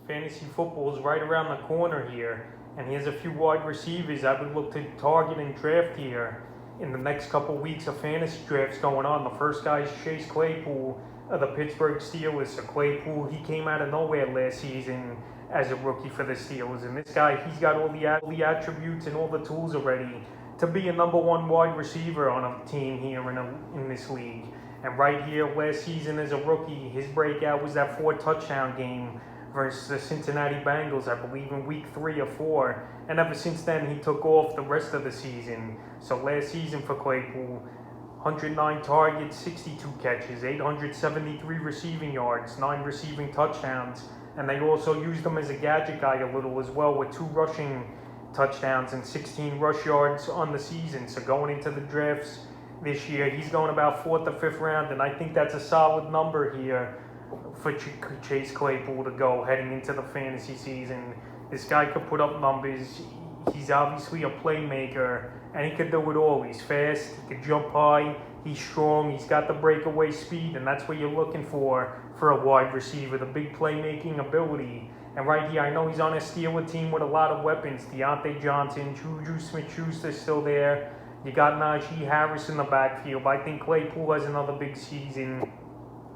Fantasy football is right around the corner here, and here's a few wide receivers I would look to target and draft here in the next couple weeks of fantasy drafts going on. The first guy is Chase Claypool of the Pittsburgh Steelers. So Claypool, he came out of nowhere last season as a rookie for the Steelers, and this guy, he's got all the attributes and all the tools already to be a number one wide receiver on a team here in this league. And right here, last season as a rookie, his breakout was that 4-touchdown game versus the Cincinnati Bengals, I believe in week 3 or 4. And ever since then, he took off the rest of the season. So last season for Claypool, 109 targets, 62 catches, 873 receiving yards, 9 receiving touchdowns. And they also used him as a gadget guy a little as well, with 2 rushing touchdowns and 16 rush yards on the season. So going into the drafts this year, he's going about 4th or 5th round, and I think that's a solid number here for Chase Claypool to go heading into the fantasy season. This guy could put up numbers. He's obviously a playmaker, and he could do it all. He's fast, he could jump high, he's strong, he's got the breakaway speed, and that's what you're looking for a wide receiver, the big playmaking ability. And right here, I know he's on a Steelers team with a lot of weapons. Deontay Johnson, Juju Smith-Schuster still there. You got Najee Harris in the backfield. I think Claypool has another big season,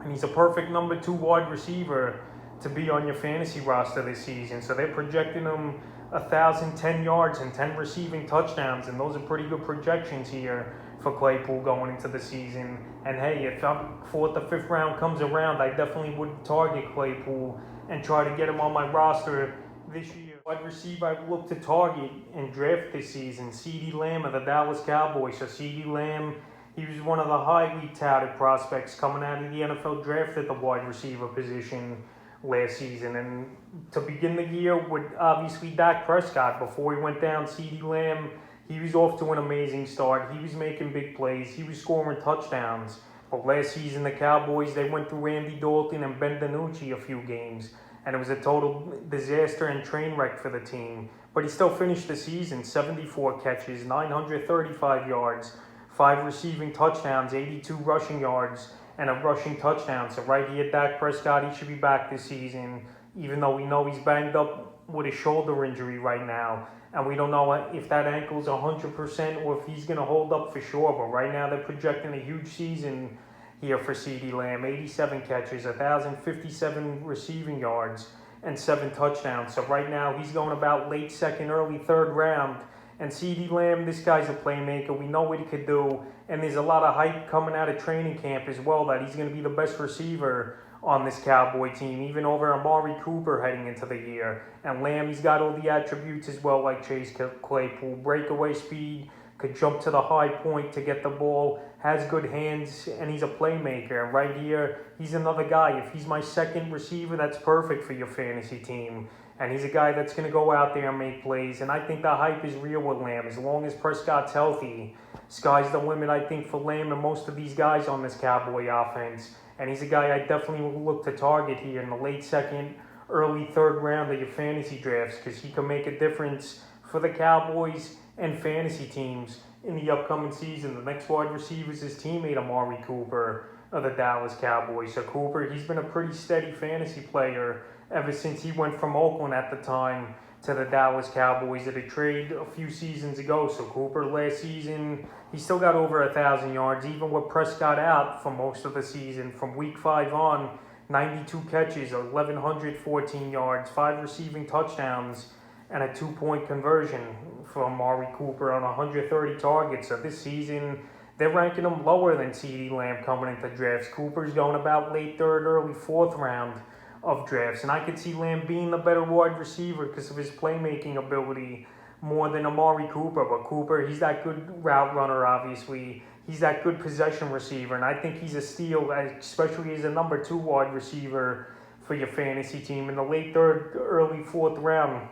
and he's a perfect number 2 wide receiver to be on your fantasy roster this season. So they're projecting him 1,010 yards and 10 receiving touchdowns, and those are pretty good projections here for Claypool going into the season. And hey, if 4th or 5th round comes around, I definitely would target Claypool and try to get him on my roster this year. Wide receiver I look to target and draft this season, CeeDee Lamb of the Dallas Cowboys. So CeeDee Lamb, he was one of the highly touted prospects coming out of the NFL draft at the wide receiver position last season. And to begin the year with obviously Dak Prescott, before he went down, CeeDee Lamb, he was off to an amazing start. He was making big plays. He was scoring touchdowns. But last season, the Cowboys, they went through Andy Dalton and Ben DiNucci a few games, and it was a total disaster and train wreck for the team. But he still finished the season, 74 catches, 935 yards, 5 receiving touchdowns, 82 rushing yards, and a rushing touchdown. So right here, Dak Prescott, he should be back this season, even though we know he's banged up with a shoulder injury right now. And we don't know if that ankle's 100% or if he's going to hold up for sure. But right now, they're projecting a huge season here for CeeDee Lamb. 87 catches, 1,057 receiving yards, and 7 touchdowns. So right now, he's going about late 2nd, early 3rd round. And CeeDee Lamb, this guy's a playmaker. We know what he could do. And there's a lot of hype coming out of training camp as well that he's going to be the best receiver on this Cowboy team, even over Amari Cooper heading into the year. And Lamb, he's got all the attributes as well, like Chase Claypool. Breakaway speed, could jump to the high point to get the ball, has good hands, and he's a playmaker. And right here, he's another guy. If he's my 2nd receiver, that's perfect for your fantasy team. And he's a guy that's going to go out there and make plays. And I think the hype is real with Lamb. As long as Prescott's healthy, sky's the limit, I think, for Lamb and most of these guys on this Cowboy offense. And he's a guy I definitely will look to target here in the late 2nd, early 3rd round of your fantasy drafts, because he can make a difference for the Cowboys and fantasy teams in the upcoming season. The next wide receiver is his teammate Amari Cooper of the Dallas Cowboys. So Cooper, he's been a pretty steady fantasy player ever since he went from Oakland at the time to the Dallas Cowboys at a trade a few seasons ago. So Cooper last season, he still got over 1,000 yards, even with Prescott out for most of the season. From week 5 on, 92 catches, 1,114 yards, 5 receiving touchdowns, and a 2-point conversion for Amari Cooper on 130 targets. So this season, they're ranking him lower than CeeDee Lamb coming into drafts. Cooper's going about late 3rd, early 4th round of drafts. And I could see Lamb being the better wide receiver because of his playmaking ability more than Amari Cooper. But Cooper, he's that good route runner, obviously. He's that good possession receiver. And I think he's a steal, especially as a number 2 wide receiver for your fantasy team in the late 3rd, early 4th round,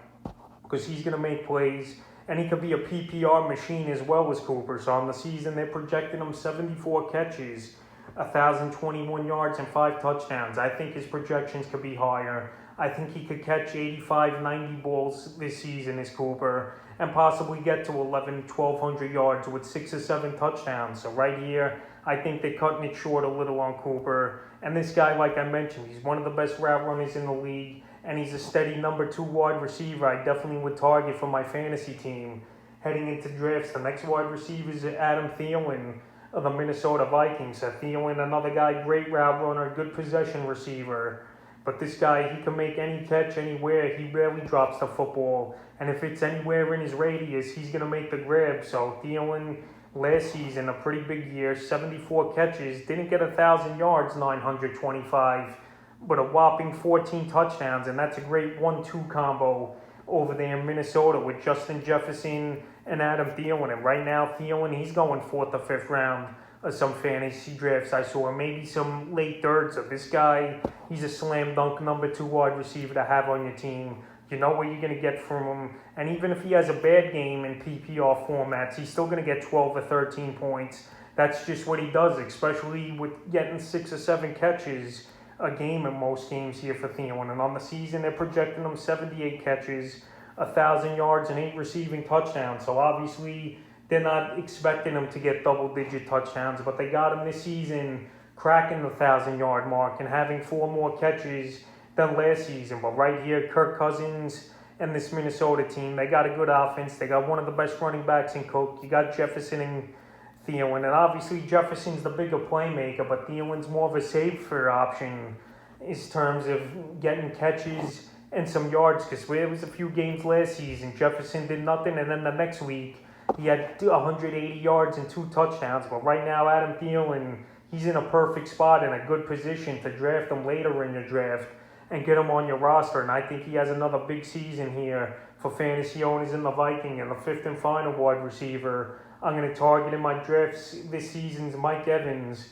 because he's going to make plays. And he could be a PPR machine as well as Cooper. So on the season, they're projecting him 74 catches, 1,021 yards, and 5 touchdowns. I think his projections could be higher. I think he could catch 85, 90 balls this season as Cooper and possibly get to 1,200 yards with 6 or 7 touchdowns. So right here, I think they're cutting it short a little on Cooper. And this guy, like I mentioned, he's one of the best route runners in the league. and he's a steady number 2 wide receiver I definitely would target for my fantasy team. Heading into drafts, the next wide receiver is Adam Thielen of the Minnesota Vikings. Thielen, another guy, great route runner, good possession receiver. But this guy, he can make any catch anywhere. He rarely drops the football. And if it's anywhere in his radius, he's going to make the grab. So Thielen, last season, a pretty big year, 74 catches, didn't get 1,000 yards, 925, but a whopping 14 touchdowns. And that's a great 1-2 combo over there in Minnesota with Justin Jefferson and Adam Thielen. And right now, Thielen, he's going 4th or 5th round of some fantasy drafts I saw, maybe some late thirds. So this guy, he's a slam dunk number 2 wide receiver to have on your team. You know what you're going to get from him. And even if he has a bad game in PPR formats, he's still going to get 12 or 13 points. That's just what he does, especially with getting 6 or 7 catches a game in most games here for Thielen. And on the season, they're projecting him 78 catches, 1,000 yards, and 8 receiving touchdowns. So obviously, they're not expecting him to get double-digit touchdowns, but they got him this season cracking the 1,000-yard mark and having 4 more catches than last season. But right here, Kirk Cousins and this Minnesota team, they got a good offense. They got one of the best running backs in Cook. You got Jefferson and Thielen, and obviously Jefferson's the bigger playmaker, but Thielen's more of a safer option in terms of getting catches and some yards, because there was a few games last season Jefferson did nothing, and then the next week he had 180 yards and 2 touchdowns. But right now, Adam Thielen, he's in a perfect spot and a good position to draft him later in your draft and get him on your roster. And I think he has another big season here for fantasy owners in the Viking. And the 5th and final wide receiver I'm going to target in my drafts this season's Mike Evans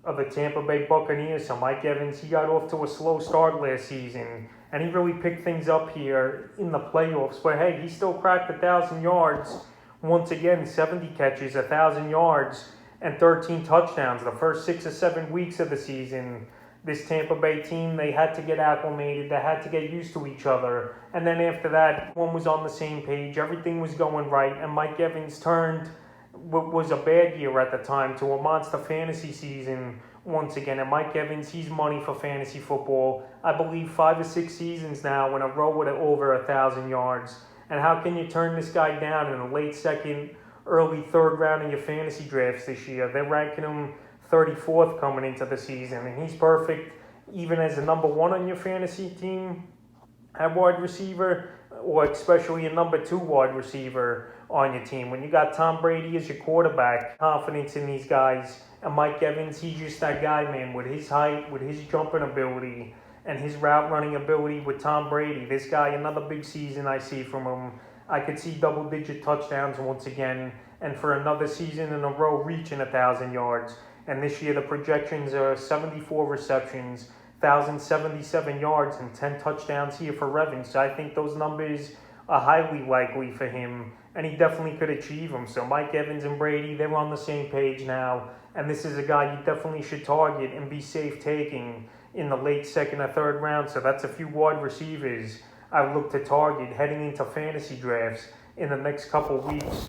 of the Tampa Bay Buccaneers. So Mike Evans, he got off to a slow start last season, and he really picked things up here in the playoffs. But hey, he still cracked 1,000 yards. Once again, 70 catches, 1,000 yards, and 13 touchdowns. The first 6 or 7 weeks of the season, this Tampa Bay team, they had to get acclimated. They had to get used to each other. And then after that, one was on the same page. Everything was going right. And Mike Evans turned what was a bad year at the time to a monster fantasy season once again. And Mike Evans, he's money for fantasy football. I believe 5 or 6 seasons now in a row with over 1,000 yards. And how can you turn this guy down in the late 2nd, early 3rd round of your fantasy drafts this year? They're ranking him 34th coming into the season, and he's perfect even as a number 1 on your fantasy team at wide receiver, or especially a number 2 wide receiver on your team. When you got Tom Brady as your quarterback, confidence in these guys, and Mike Evans, he's just that guy, man, with his height, with his jumping ability, and his route running ability with Tom Brady. This guy, another big season I see from him. I could see double-digit touchdowns once again, and for another season in a row reaching 1,000 yards. And this year the projections are 74 receptions, 1,077 yards, and 10 touchdowns here for Evans. So I think those numbers are highly likely for him, and he definitely could achieve them. So Mike Evans and Brady, they're on the same page now, and this is a guy you definitely should target and be safe taking in the late 2nd or 3rd round. So that's a few wide receivers I look to target heading into fantasy drafts in the next couple weeks.